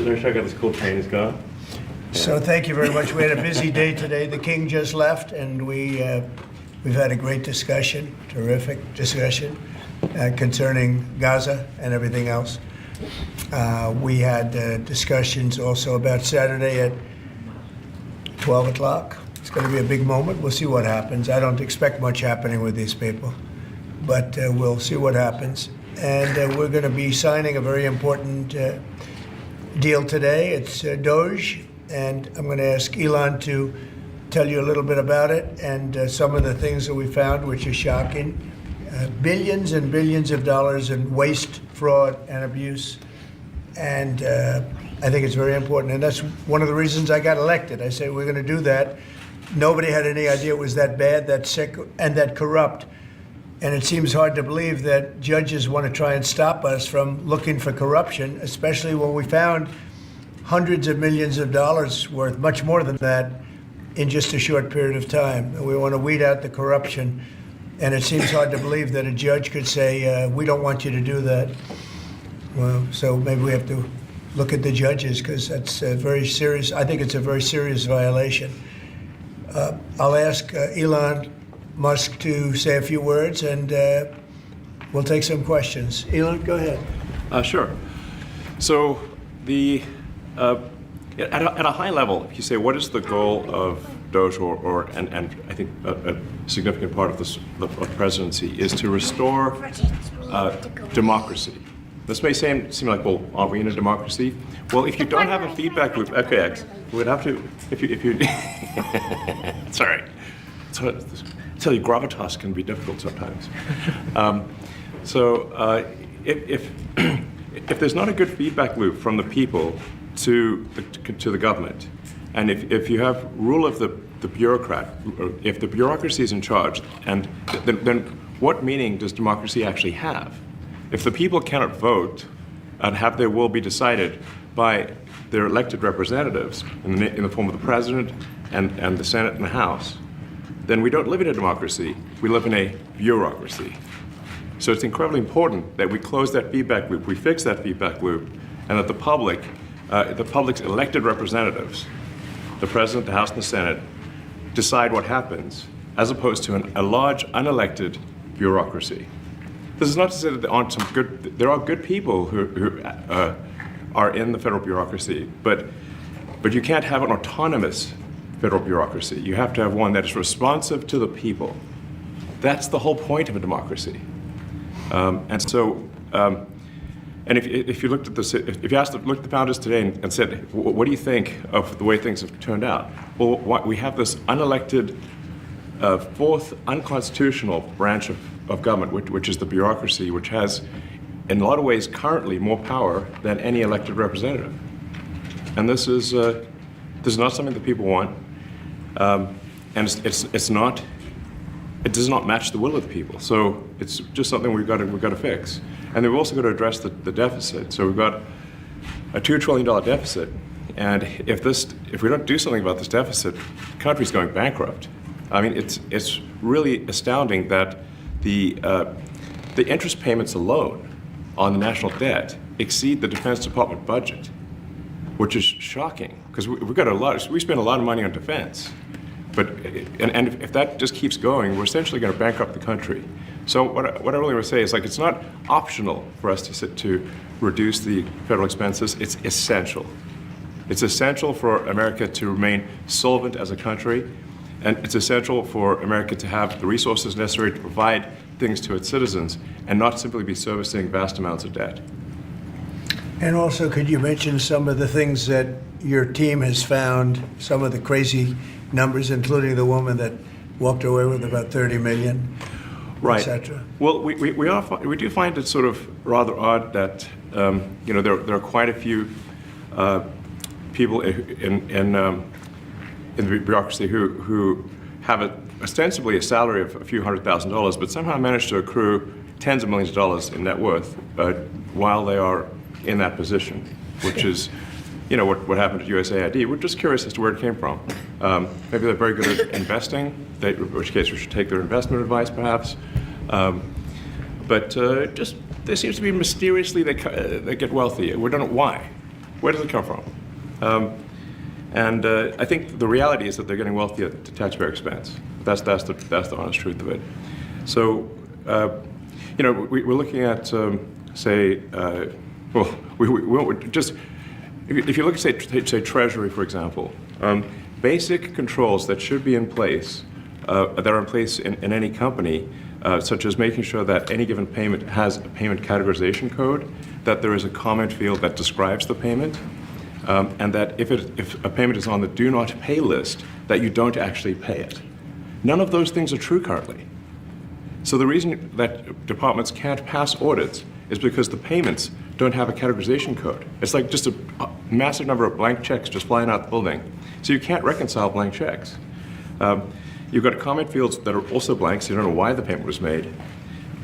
Let me check out this cool train is gone. So thank you very much. We had a busy day today. The king just left, and we've had a great discussion, terrific discussion concerning Gaza and everything else. We had discussions also about Saturday at 12 o'clock. It's going to be a big moment. We'll see what happens. I don't expect much happening with these people, but we'll see what happens. And we're going to be signing a very important deal today. It's Doge, and I'm going to ask Elon to tell you a little bit about it and some of the things that we found, which are shocking. Billions and billions of dollars in waste, fraud, and abuse. And I think it's very important. And that's one of the reasons I got elected. I said, we're going to do that. Nobody had any idea it was that bad, that sick, and that corrupt. And it seems hard to believe that judges want to try and stop us from looking for corruption, especially when we found hundreds of millions of dollars worth, much more than that, in just a short period of time. And we want to weed out the corruption. And it seems hard to believe that a judge could say, we don't want you to do that. Well, so maybe we have to look at the judges, because that's very serious. I think it's a very serious violation. I'll ask Elon Musk to say a few words, and we'll take some questions. Elon, go ahead. Sure. So at a high level, if you say what is the goal of Doge, and I think a significant part of the presidency is to restore democracy. This may seem like, well, aren't we in a democracy? Well, if you don't have a feedback loop, okay, we'd have to, if you sorry. I tell you, gravitas can be difficult sometimes. If there's not a good feedback loop from the people to the government, and if you have rule of the bureaucrat, or if the bureaucracy is in charge, and then what meaning does democracy actually have? If the people cannot vote and have their will be decided by their elected representatives in the form of the president and the Senate and the House, then we don't live in a democracy, we live in a bureaucracy. So it's incredibly important that we close that feedback loop, we fix that feedback loop, and that the public's elected representatives, the president, the House, and the Senate, decide what happens, as opposed to a large unelected bureaucracy. This is not to say that there are good people who are in the federal bureaucracy, but you can't have an autonomous federal bureaucracy. You have to have one that is responsive to the people. That's the whole point of a democracy. And if you looked at if you looked at the founders today and said, what do you think of the way things have turned out? Well, we have this unelected, fourth unconstitutional branch of government, which is the bureaucracy, which has, in a lot of ways, currently more power than any elected representative. And this is not something that people want. And it does not match the will of the people. So it's just something we've got to fix. And we've also got to address the deficit. So we've got a $2 trillion deficit. And if we don't do something about this deficit, the country's going bankrupt. I mean, it's really astounding that the interest payments alone on the national debt exceed the Defense Department budget, which is shocking, because we spend a lot of money on defense. But if that just keeps going, we're essentially going to bankrupt the country. So what I really want to say is, like, it's not optional for us to reduce the federal expenses. It's essential. It's essential for America to remain solvent as a country, and it's essential for America to have the resources necessary to provide things to its citizens and not simply be servicing vast amounts of debt. And also, could you mention some of the things that your team has found, some of the crazy numbers, including the woman that walked away with about 30 million, right, et cetera? Well, we do find it sort of rather odd that there are quite a few people in the bureaucracy who have ostensibly a salary of a few $100,000, but somehow manage to accrue tens of millions of dollars in net worth while they are in that position, which is, what happened at USAID. We're just curious as to where it came from. Maybe they're very good at investing, in which case we should take their investment advice, perhaps. But there seems to be mysteriously they get wealthy. We don't know why. where does it come from? I think the reality is that they're getting wealthy at the taxpayer expense. That's the honest truth of it. So, we're looking at, if you look at, say Treasury, for example, basic controls that should be in place, that are in place in any company, such as making sure that any given payment has a payment categorization code, that there is a comment field that describes the payment, and that if a payment is on the do not pay list, that you don't actually pay it. None of those things are true currently. So the reason that departments can't pass audits is because the payments don't have a categorization code. It's like just a massive number of blank checks just flying out the building. So you can't reconcile blank checks. You've got comment fields that are also blank, so you don't know why the payment was made.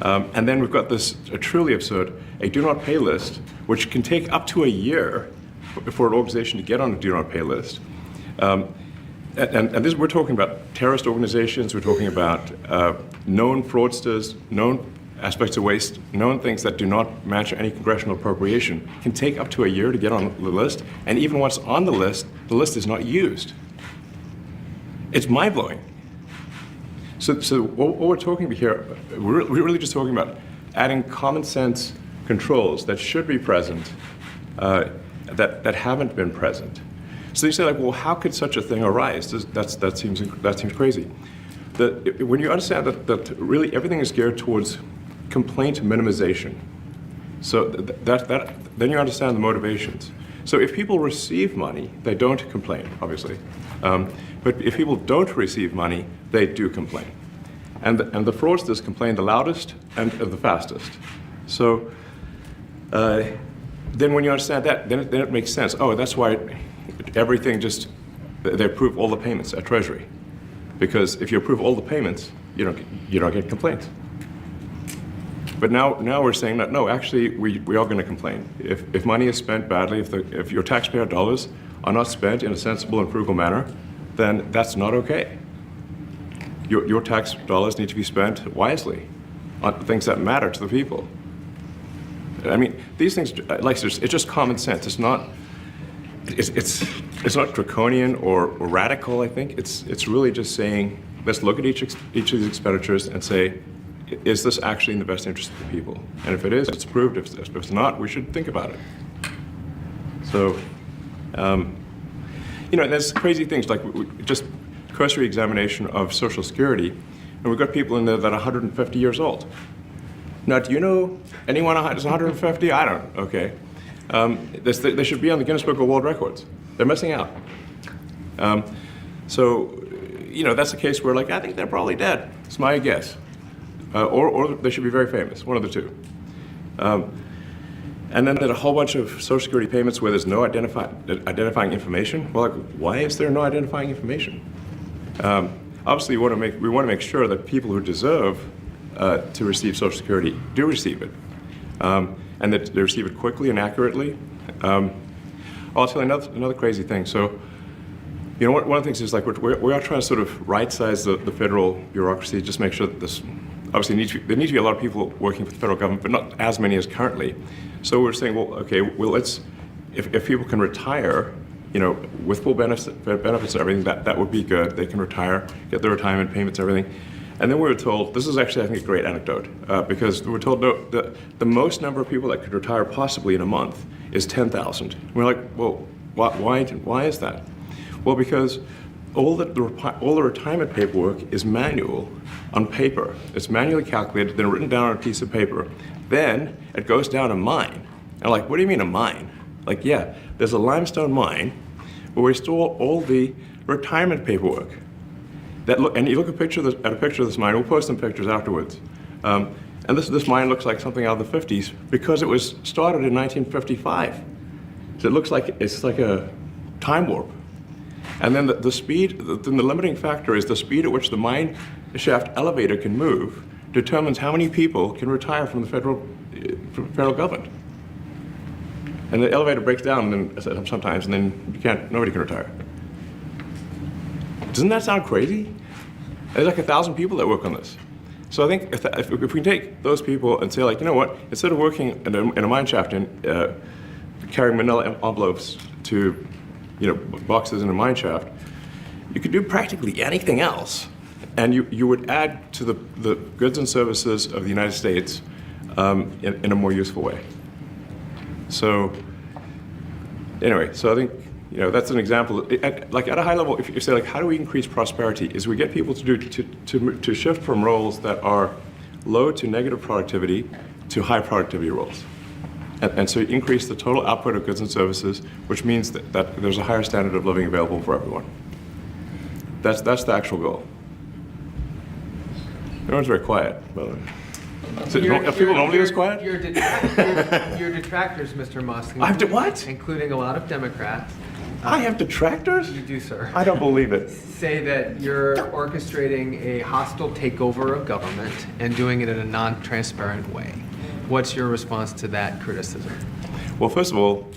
And then we've got this truly absurd, a do not pay list, which can take up to a year for an organization to get on a do not pay list. And this, we're talking about terrorist organizations, we're talking about known fraudsters, known aspects of waste, known things that do not match any congressional appropriation, can take up to a year to get on the list, and even once on the list is not used. It's mind-blowing. So what we're talking about here, we're really just talking about adding common sense controls that should be present, that haven't been present. So you say, like, well, how could such a thing arise? That seems crazy. When you understand that really everything is geared towards complaint minimization, so then you understand the motivations. So if people receive money, they don't complain, obviously. But if people don't receive money, they do complain. And the fraudsters complain the loudest and the fastest. So then when you understand that, then it makes sense. Oh, that's why everything they approve all the payments at Treasury. Because if you approve all the payments, you don't get complaints. But now we're saying that, no, actually, we are going to complain. If money is spent badly, if your taxpayer dollars are not spent in a sensible and frugal manner, then that's not okay. Your tax dollars need to be spent wisely on things that matter to the people. I mean, these things, like, it's just common sense. It's not draconian or radical, I think. It's really just saying, let's look at each of these expenditures and say, is this actually in the best interest of the people? And if it is, it's approved. If it's not, we should think about it. So, there's crazy things like just cursory examination of Social Security, and we've got people in there that are 150 years old. Now, do you know anyone who's 150? I don't. Okay. They should be on the Guinness Book of World Records. They're missing out. So, that's a case where, like, I think they're probably dead. It's my guess. Or they should be very famous, one of the two. And then there's a whole bunch of Social Security payments where there's no identifying information. Well, like, why is there no identifying information? Obviously, we want to make sure that people who deserve to receive Social Security do receive it, and that they receive it quickly and accurately. I'll tell you another crazy thing. So, one of the things is, like, we are trying to sort of right-size the federal bureaucracy, just make sure that this. Obviously, there need to be a lot of people working for the federal government, but not as many as currently. So we're saying, well, okay, if people can retire, with full benefits and everything, that would be good. They can retire, get their retirement payments and everything. And then we were told, this is actually, I think, a great anecdote, because we were told, no, the most number of people that could retire possibly in a month is 10,000. We're like, well, why is that? Well, because all the retirement paperwork is manual on paper. It's manually calculated, then written down on a piece of paper. Then it goes down a mine. And like, what do you mean a mine? Like, yeah, there's a limestone mine where we store all the retirement paperwork. And you look at a picture of this mine. We'll post some pictures afterwards. And this mine looks like something out of the 50s because it was started in 1955. So it looks like it's like a time warp. And then the speed, then the limiting factor is the speed at which the mine shaft elevator can move determines how many people can retire from the federal government. And the elevator breaks down sometimes, and then nobody can retire. Doesn't that sound crazy? There's like 1,000 people that work on this. So I think if we can take those people and say, like, you know what, instead of working in a mine shaft and carrying manila envelopes to, boxes in a mine shaft. You could do practically anything else, and you would add to the goods and services of the United States in a more useful way. So anyway, so I think that's an example. Like at a high level, if you say like, how do we increase prosperity? Is we get people to shift from roles that are low to negative productivity to high productivity roles. And so you increase the total output of goods and services, which means that there's a higher standard of living available for everyone. That's the actual goal. Everyone's very quiet, by the way. So are people normally this quiet? Your detractors, Mr. Musk. I have to what? Including a lot of Democrats. I have detractors? You do, sir. I don't believe it. Say that you're orchestrating a hostile takeover of government and doing it in a non-transparent way. What's your response to that criticism? Well, first of all,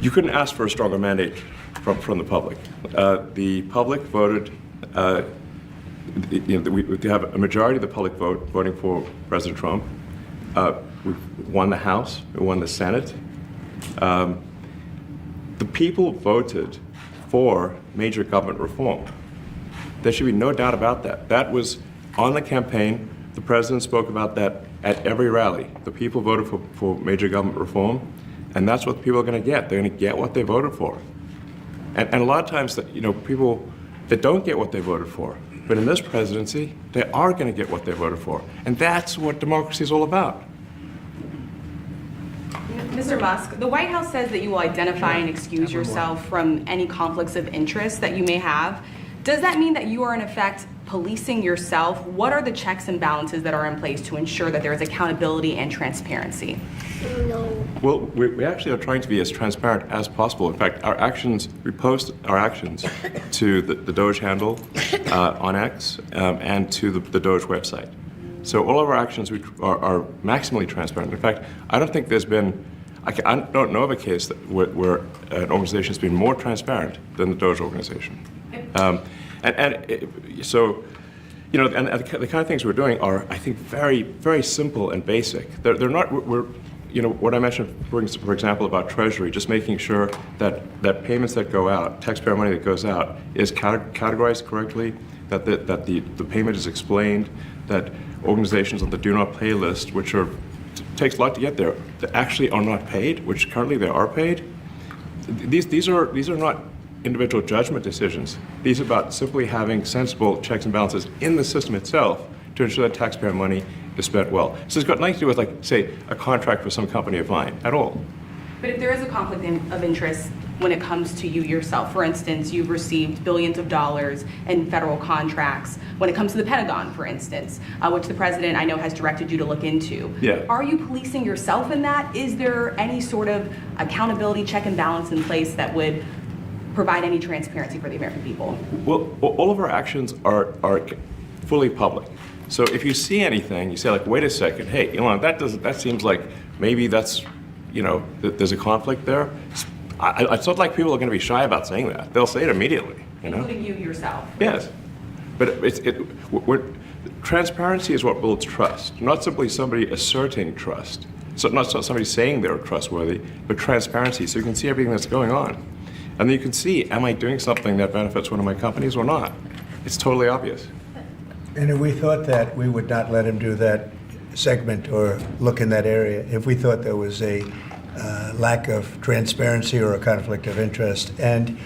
you couldn't ask for a stronger mandate from the public. The public voted. We have a majority of the public voting for President Trump. We won the House. We won the Senate. The people voted for major government reform. There should be no doubt about that. That was on the campaign. The president spoke about that at every rally. The people voted for major government reform, and that's what the people are going to get. They're going to get what they voted for. And a lot of times, people that don't get what they voted for, but in this presidency, they are going to get what they voted for. And that's what democracy is all about. Mr. Musk, the White House says that you will identify and excuse yourself from any conflicts of interest that you may have. Does that mean that you are in effect policing yourself? What are the checks and balances that are in place to ensure that there is accountability and transparency? No. Well, we actually are trying to be as transparent as possible. In fact, we post our actions to the Doge handle on X and to the Doge website. So all of our actions are maximally transparent. In fact, I don't think there's been, I don't know of a case where an organization has been more transparent than the Doge organization. So, and the kind of things we're doing are, I think, very, very simple and basic. They're not, what I mentioned, for example, about Treasury, just making sure that payments that go out, taxpayer money that goes out, is categorized correctly, that the payment is explained, that organizations on the do not pay list, which takes a lot to get there, that actually are not paid, which currently they are paid. These are not individual judgment decisions. These are about simply having sensible checks and balances in the system itself to ensure that taxpayer money is spent well. So it's got nothing to do with, like, say, a contract with some company of mine at all. But if there is a conflict of interest when it comes to you yourself, for instance, you've received billions of dollars in federal contracts when it comes to the Pentagon, for instance, which the president, I know, has directed you to look into. Yeah. Are you policing yourself in that? Is there any sort of accountability check and balance in place that would provide any transparency for the American people? Well, all of our actions are fully public. So if you see anything, you say, like, wait a second, hey, Elon, that seems like maybe that's, there's a conflict there. It's not like people are going to be shy about saying that. They'll say it immediately. Including you yourself. Yes, but transparency is what builds trust, not simply somebody asserting trust. So not somebody saying they're trustworthy, but transparency, so you can see everything that's going on. And then you can see, am I doing something that benefits one of my companies or not? It's totally obvious. And if we thought that, we would not let him do that segment or look in that area if we thought there was a lack of transparency or a conflict of interest. And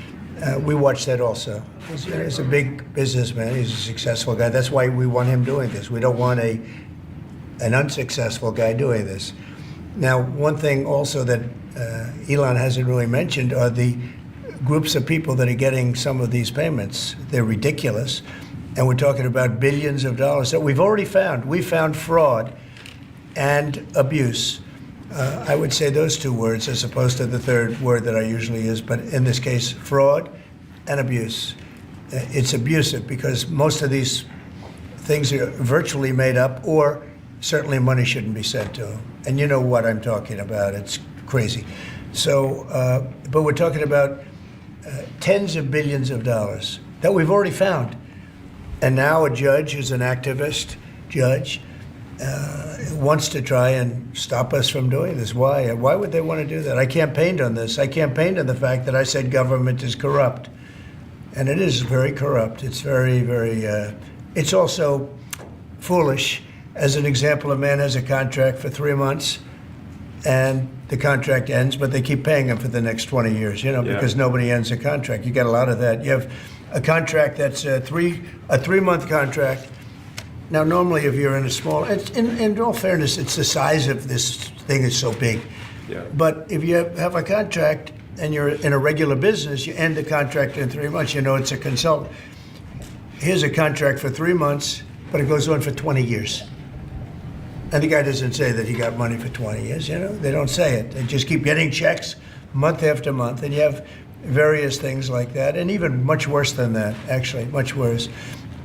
we watch that also. He's a big businessman. He's a successful guy. That's why we want him doing this. We don't want an unsuccessful guy doing this. Now, one thing also that Elon hasn't really mentioned are the groups of people that are getting some of these payments. They're ridiculous. And we're talking about billions of dollars that we've already found. We found fraud and abuse. I would say those two words as opposed to the third word that I usually use, but in this case, fraud and abuse. It's abusive because most of these things are virtually made up, or certainly money shouldn't be sent to them. And you know what I'm talking about. It's crazy. So, but we're talking about tens of billions of dollars that we've already found. And now a judge who's an activist judge wants to try and stop us from doing this. Why? Why would they want to do that? I campaigned on this. I campaigned on the fact that I said government is corrupt. And it is very corrupt. It's very, very, it's also foolish. As an example, a man has a contract for 3 months and the contract ends, but they keep paying him for the next 20 years, because nobody ends a contract. You got a lot of that. You have a contract that's a 3-month contract. Now, normally, if you're in a small, in all fairness, it's the size of this thing is so big. Yeah. But if you have a contract and you're in a regular business, you end the contract in 3 months, it's a consultant. Here's a contract for 3 months, but it goes on for 20 years. And the guy doesn't say that he got money for 20 years, They don't say it. They just keep getting checks month after month. And you have various things like that, and even much worse than that, actually, much worse.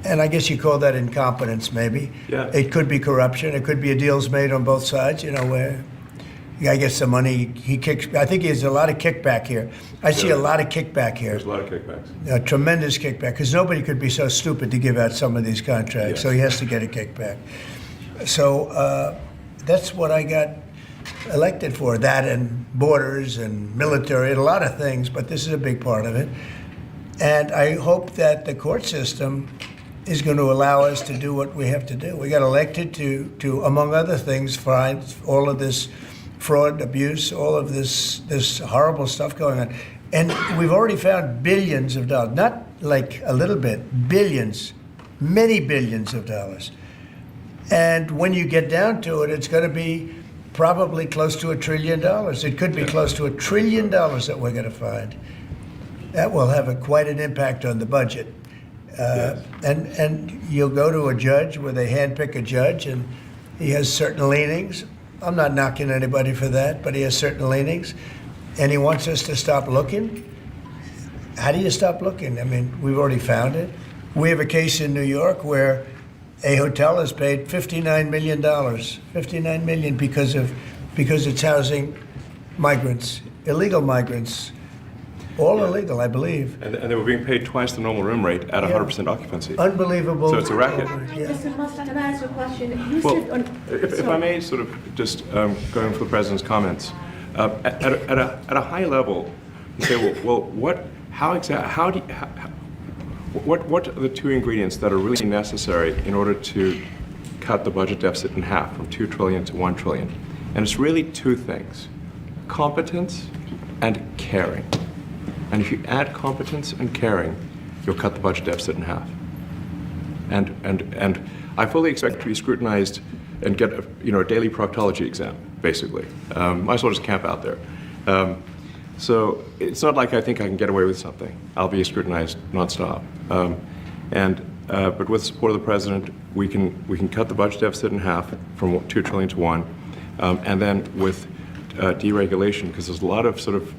And I guess you call that incompetence, maybe. Yeah. It could be corruption. It could be deals made on both sides, where the guy gets the money, he kicks. I think there's a lot of kickback here. I see a lot of kickback here. There's a lot of kickbacks. A tremendous kickback, because nobody could be so stupid to give out some of these contracts. Yes. So he has to get a kickback. So that's what I got elected for, that and borders and military and a lot of things, but this is a big part of it. And I hope that the court system is going to allow us to do what we have to do. We got elected to among other things, find all of this fraud, abuse, all of this horrible stuff going on. And we've already found billions of dollars, not like a little bit, billions, many billions of dollars. And when you get down to it, it's going to be probably close to $1 trillion. It could be close to $1 trillion that we're going to find. That will have quite an impact on the budget. And you'll go to a judge where they handpick a judge, and he has certain leanings. I'm not knocking anybody for that, but he has certain leanings, and he wants us to stop looking. How do you stop looking? I mean, we've already found it. We have a case in New York where a hotel has paid $59 million, $59 million because it's housing migrants, illegal migrants. All illegal, I believe. And they were being paid twice the normal room rate at 100% occupancy. Unbelievable. So it's a racket. Yeah. Mr. Musk, can I ask a question? You Well, said on, if I may sort of just going for the president's comments, at a high level, you say, what are the two ingredients that are really necessary in order to cut the budget deficit in half from 2 trillion to 1 trillion? And it's really two things: competence and caring. And if you add competence and caring, you'll cut the budget deficit in half. And I fully expect to be scrutinized and get a daily proctology exam, basically. Might as well just camp out there. So it's not like I think I can get away with something. I'll be scrutinized nonstop. But with the support of the president, we can cut the budget deficit in half from 2 trillion to 1, and then with deregulation, because there's a lot of sort of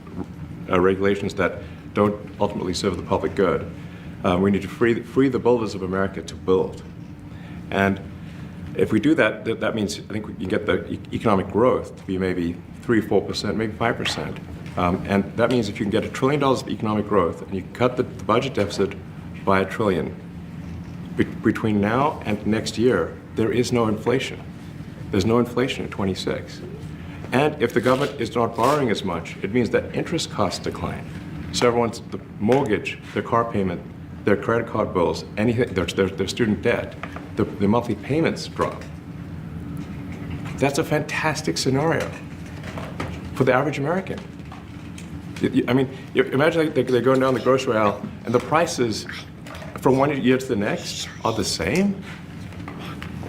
regulations that don't ultimately serve the public good. We need to free the builders of America to build. And if we do that, that means I think we can get the economic growth to be maybe 3-4%, maybe 5%. And that means if you can get $1 trillion of economic growth and you cut the budget deficit by $1 trillion, between now and next year, there is no inflation. There's no inflation in 26. And if the government is not borrowing as much, it means that interest costs decline. So everyone's, the mortgage, their car payment, their credit card bills, anything, their student debt, the monthly payments drop. That's a fantastic scenario for the average American. I mean, imagine they're going down the grocery aisle and the prices from one year to the next are the same,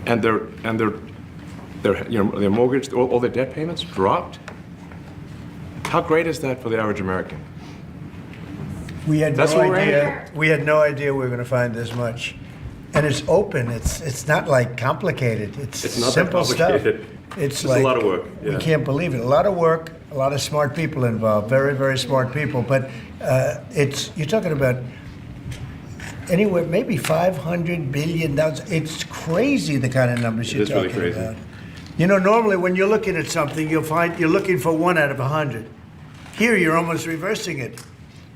and their mortgage, all their debt payments dropped. How great is that for the average American? We had That's no what we're idea. We had no idea we were going to find this much, and it's open. It's not like complicated. It's not that simple complicated. stuff. It's just like, a lot of work. We Yeah. can't believe it. A lot of work. A lot of smart people involved. Very, very smart people. But you're talking about anywhere maybe $500 billion. It's crazy the kind of numbers you're It is really talking crazy. about. Normally when you're looking at something, you'll find you're looking for 1 out of 100. Here, you're almost reversing it.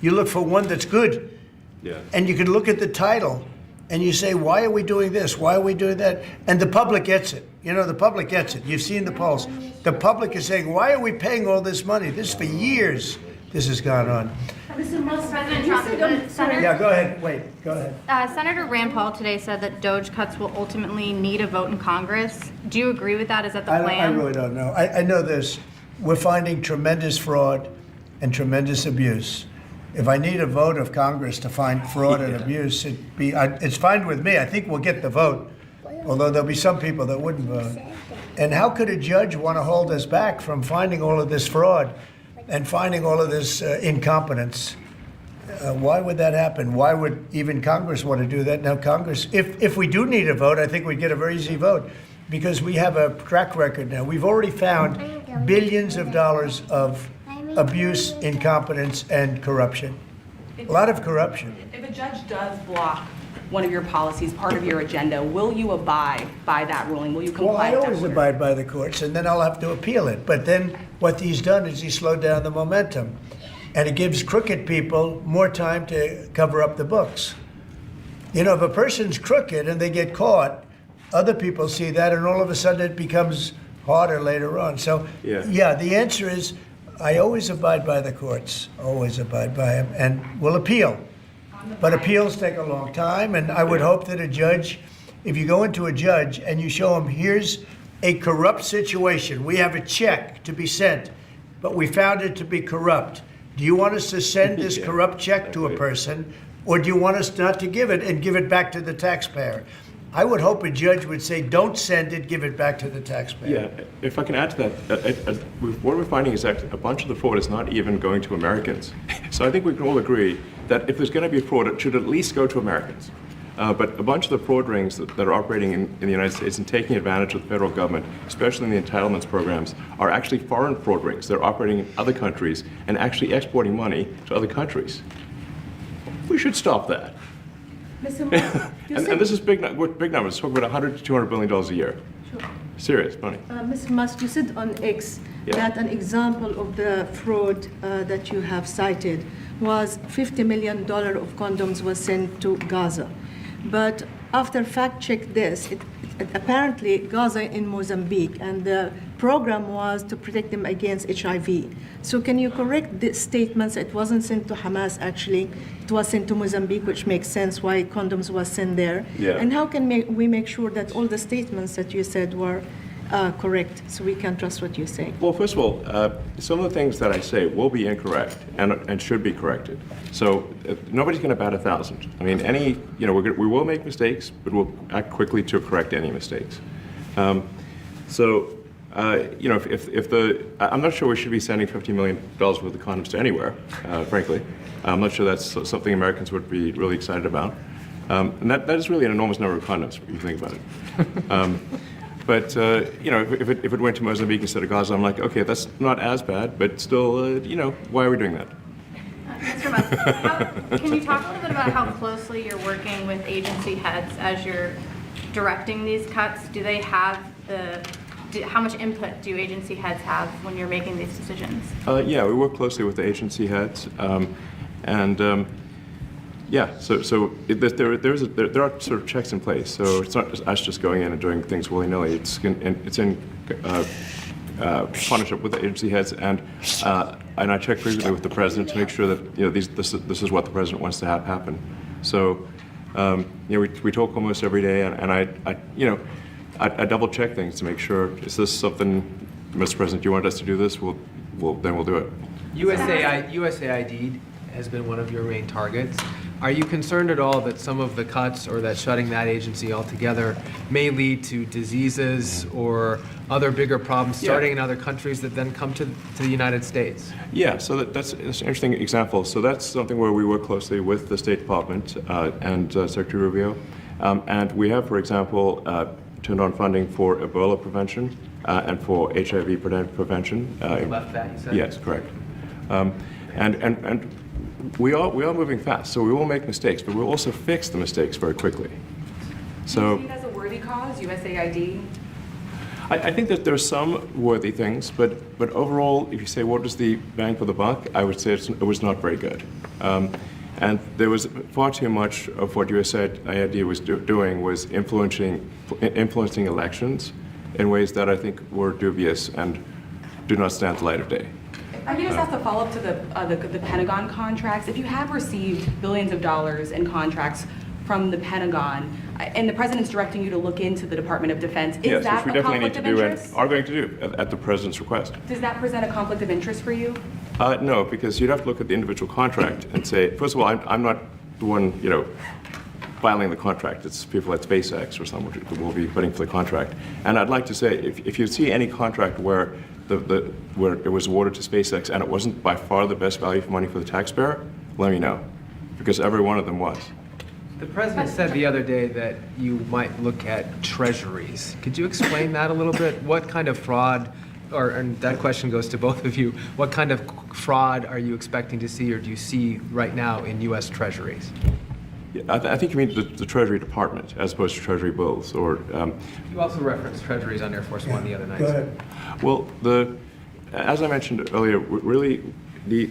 You look for one that's good. Yeah. And you can look at the title and you say, why are we doing this? Why are we doing that? And the public gets it. You know, the public gets it. You've seen the polls. The public is saying, why are we paying all this money? This for years, this has gone on. Mr. Musk, President you Trump, said the Senator, Yeah, go ahead. Wait, go ahead. Senator Rand Paul today said that DOJ cuts will ultimately need a vote in Congress. Do you agree with that? Is that the I plan? really don't know. I know this. We're finding tremendous fraud and tremendous abuse. If I need a vote of Congress to find fraud and abuse, it's fine with me. I think we'll get the vote, although there'll be some people that wouldn't vote. And how could a judge want to hold us back from finding all of this fraud and finding all of this incompetence? Why would that happen? Why would even Congress want to do that? Now, Congress, if we do need a vote, I think we'd get a very easy vote because we have a track record now. We've already found billions of dollars of abuse, incompetence, and corruption. A lot of corruption. If a judge does block one of your policies, part of your agenda, will you abide by that ruling? Will you Well, comply I with that always order? abide by the courts, and then I'll have to appeal it. But then what he's done is he slowed down the momentum. And it gives crooked people more time to cover up the books. You know, if a person's crooked and they get caught, other people see that, and all of a sudden it becomes harder later on. So, yeah, the answer is I always abide by the courts, always abide by them, and will appeal. But appeals take a long time, and I would hope that a judge, if you go into a judge and you show him, here's a corrupt situation, we have a check to be sent, but we found it to be corrupt. Do you want us to send this corrupt check to a person, or do you want us not to give it and give it back to the taxpayer? I would hope a judge would say, don't send it, give it back to the taxpayer. Yeah, if I can add to that, what we're finding is that a bunch of the fraud is not even going to Americans. So I think we can all agree that if there's going to be fraud, it should at least go to Americans. But a bunch of the fraud rings that are operating in the United States and taking advantage of the federal government, especially in the entitlements programs, are actually foreign fraud rings. They're operating in other countries and actually exporting money to other countries. We should stop that. Mr. Musk, And this is big numbers. Talk about $100 to $200 billion a year. Sure. Serious money. Mr. Musk, you said on X that an example of the fraud that you have cited was $50 million of condoms was sent to Gaza. But after fact check this, it apparently Gaza in Mozambique, and the program was to protect them against HIV. So can you correct the statements? It wasn't sent to Hamas actually, it was sent to Mozambique, which makes sense why condoms was sent there. Yeah. And how can we make sure that all the statements that you said were correct, so we can trust what you say? Well, first of all, some of the things that I say will be incorrect and should be corrected. So nobody's going to bat 1,000. I mean, we will make mistakes, but we'll act quickly to correct any mistakes. I'm not sure we should be sending $50 million worth of condoms to anywhere, frankly. I'm not sure that's something Americans would be really excited about. And that is really an enormous number of condoms, if you think about it. But if it went to Mozambique instead of Gaza, I'm like, okay, that's not as bad, but still, why are we doing that? Mr. Musk, can you talk a little bit about how closely you're working with agency heads as you're directing these cuts? Do they have how much input do agency heads have when you're making these decisions? Yeah, we work closely with the agency heads, there are sort of checks in place. So it's not just us just going in and doing things willy-nilly. It's in partnership with the agency heads, and I check frequently with the president to make sure that this is what the president wants to have happen. So we talk almost every day, and I double check things to make sure, is this something, Mr. President, you want us to do this? Then we'll do it. USAID has been one of your main targets. Are you concerned at all that some of the cuts or that shutting that agency altogether may lead to diseases or other bigger problems starting in other countries that then come to the United States? Yeah, so that's an interesting example. So that's something where we work closely with the State Department and Secretary Rubio. And we have, for example, turned on funding for Ebola prevention and for HIV prevention. You left that, you said? Yes, correct. And we are moving fast, so we will make mistakes, but we'll also fix the mistakes very quickly. So, Do you see it as a worthy cause, USAID? I think that there are some worthy things, but overall, if you say what was the bang for the buck, I would say it was not very good. And there was far too much of what USAID was doing was influencing elections in ways that I think were dubious and do not stand the light of day. I can just ask a follow-up to the Pentagon contracts. If you have received billions of dollars in contracts from the Pentagon, and the president's directing you to look into the Department of Defense, is Yes, that which we a definitely need conflict to of do and interest? are going to do at the president's request. Does that present a conflict of interest for you? No, because you'd have to look at the individual contract and say, first of all, I'm not the one, filing the contract. It's people at SpaceX or someone who will be putting for the contract. And I'd like to say, if you see any contract where where it was awarded to SpaceX and it wasn't by far the best value for money for the taxpayer, let me know, because every one of them was. The president said the other day that you might look at treasuries. Could you explain that a little bit? What kind of fraud, and that question goes to both of you, what kind of fraud are you expecting to see or do you see right now in U.S. treasuries? Yeah, I think you mean the Treasury Department as opposed to Treasury bills, or. You also referenced treasuries on Air Force One the other night. Go ahead. Well, as I mentioned earlier, really the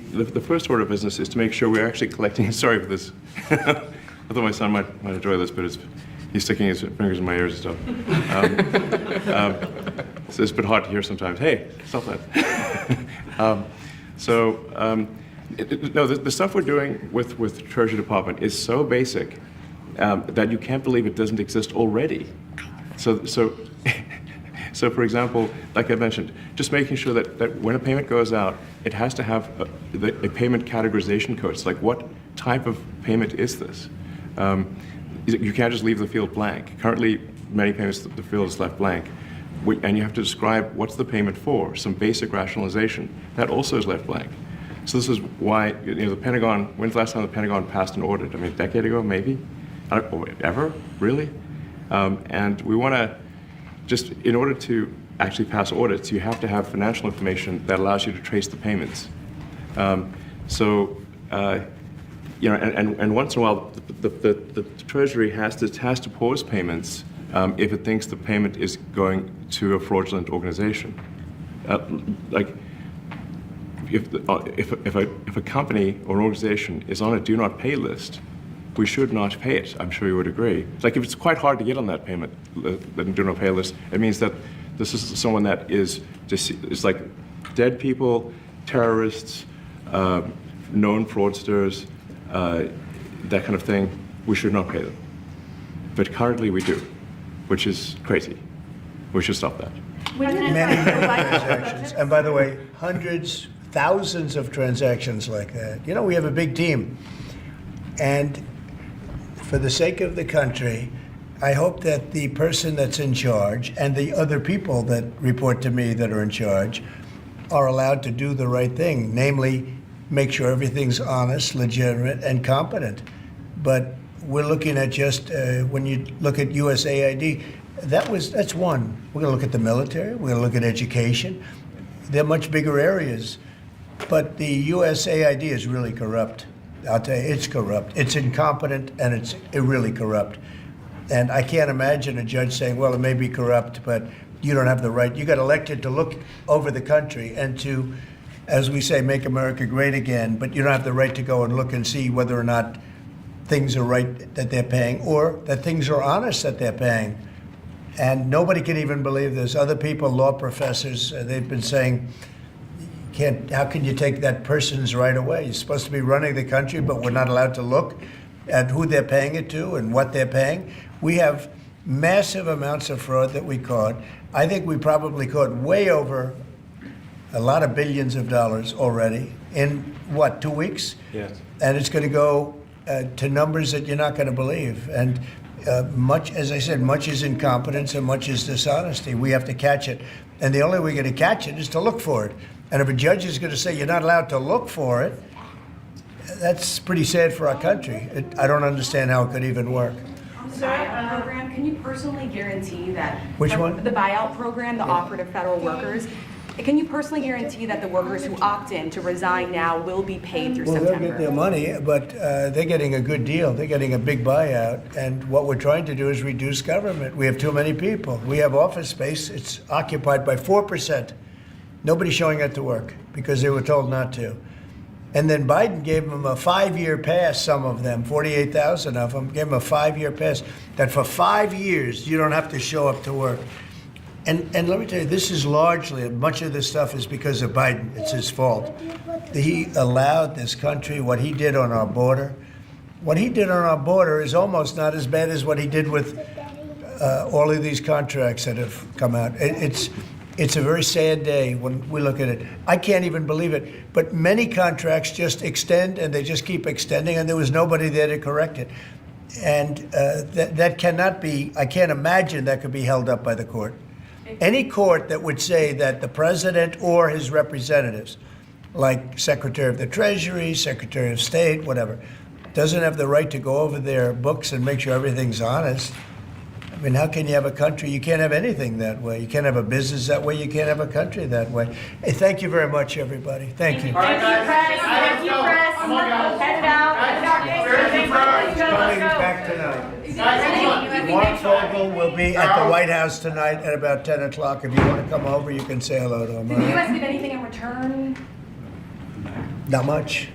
first order of business is to make sure we're actually collecting. Sorry for this. I thought my son might enjoy this, but he's sticking his fingers in my ears and stuff. So it's a bit hard to hear sometimes. Hey, stop that. No, the stuff we're doing with the Treasury Department is so basic that you can't believe it doesn't exist already. So for example, like I mentioned, just making sure that when a payment goes out, it has to have a payment categorization code. It's like, what type of payment is this? You can't just leave the field blank. Currently, many payments, the field is left blank. And you have to describe what's the payment for, some basic rationalization. That also is left blank. So this is why, the Pentagon, when's the last time the Pentagon passed an audit? I mean, a decade ago, maybe? I don't know, ever? Really? And we want to, just in order to actually pass audits, you have to have financial information that allows you to trace the payments. And once in a while, the Treasury has to pause payments if it thinks the payment is going to a fraudulent organization. If a company or an organization is on a do not pay list, we should not pay it. I'm sure you would agree. Like, if it's quite hard to get on that payment, the do not pay list, it means that this is someone that is like dead people, terrorists, known fraudsters, that kind of thing. We should not pay them. But currently we do, which is crazy. We should stop that. Many transactions. And by the way, hundreds, thousands of transactions like that. We have a big team. And for the sake of the country, I hope that the person that's in charge and the other people that report to me that are in charge are allowed to do the right thing, namely make sure everything's honest, legitimate, and competent. But we're looking at just, when you look at USAID, that's one. We're going to look at the military. We're going to look at education. They're much bigger areas. But the USAID is really corrupt. I'll tell you, it's corrupt. It's incompetent, and it's really corrupt. And I can't imagine a judge saying, well, it may be corrupt, but you don't have the right. You got elected to look over the country and to, as we say, make America great again, but you don't have the right to go and look and see whether or not things are right that they're paying or that things are honest that they're paying. And nobody can even believe this. Other people, law professors, they've been saying, how can you take that person's right away? You're supposed to be running the country, but we're not allowed to look at who they're paying it to and what they're paying. We have massive amounts of fraud that we caught. I think we probably caught way over a lot of billions of dollars already in, 2 weeks? Yes. And it's going to go to numbers that you're not going to believe. And much, as I said, much is incompetence and much is dishonesty. We have to catch it. And the only way we're going to catch it is to look for it. And if a judge is going to say you're not allowed to look for it, that's pretty sad for our country. I don't understand how it could even work. On the buyout program, can you personally guarantee that? Which one? The buyout program, the offer to federal workers. Can you personally guarantee that the workers who opt in to resign now will be paid through Well, September? they'll get their money, but they're getting a good deal. They're getting a big buyout. And what we're trying to do is reduce government. We have too many people. We have office space. It's occupied by 4%. Nobody's showing up to work because they were told not to. And then Biden gave them a 5-year pass, some of them, 48,000 of them, gave them a 5-year pass, that for 5 years you don't have to show up to work. And let me tell you, this is largely, much of this stuff is because of Biden. It's his fault. He allowed this country, what he did on our border. What he did on our border is almost not as bad as what he did with all of these contracts that have come out. It's a very sad day when we look at it. I can't even believe it. But many contracts just extend, and they just keep extending, and there was nobody there to correct it. And that cannot be, I can't imagine that could be held up by the court. Any court that would say that the president or his representatives, like Secretary of the Treasury, Secretary of State, whatever, doesn't have the right to go over their books and make sure everything's honest. I mean, how can you have a country? You can't have anything that way. You can't have a business that way. You can't have a country that way. Hey, thank you very much, everybody. Thank you. Thank you, press. Thank you, press. Head it out. Coming back tonight. Mark Fogel will be at the White House tonight at about 10 o'clock. If you want to come over, you can say hello to him. Did the U.S. give anything in return? Not much.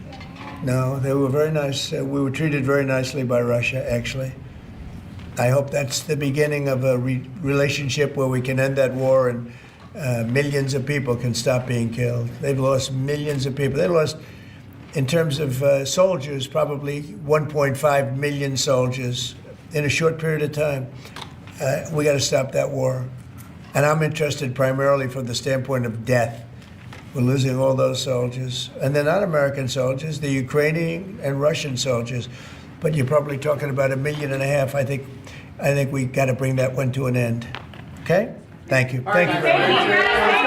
No, they were very nice. We were treated very nicely by Russia, actually. I hope that's the beginning of a relationship where we can end that war and millions of people can stop being killed. They've lost millions of people. They lost, in terms of soldiers, probably 1.5 million soldiers in a short period of time. We got to stop that war. And I'm interested primarily from the standpoint of death. We're losing all those soldiers. And they're not American soldiers, they're Ukrainian and Russian soldiers. But you're probably talking about 1.5 million. I think we got to bring that one to an end. Okay? Thank you. Thank you very much.